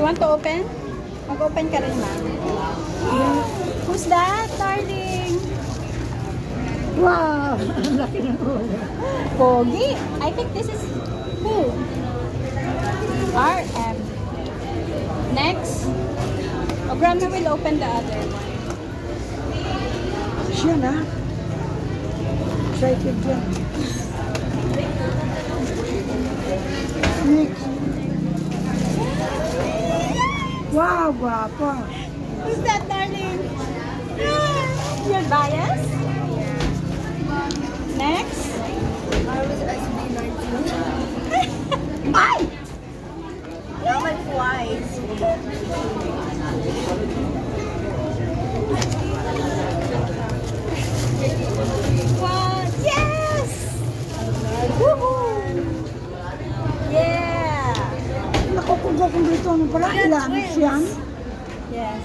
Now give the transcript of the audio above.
want to open? Mag-open ka rin, ma'am. Who's that, darling? Wow! Ang laki ng ulo. Pogi. I think this is who? RM. Next. Oh, Grandma will open the other one. Siya na. Excited yan. Next. Wow, guwapa. Who's that, darling? You're biased? Next. I was SB19. Ay! Now my flies. Wow! Yes! Woohoo! Yeah! Naku, kung dito, ano pala, ilangan siyan. Yes.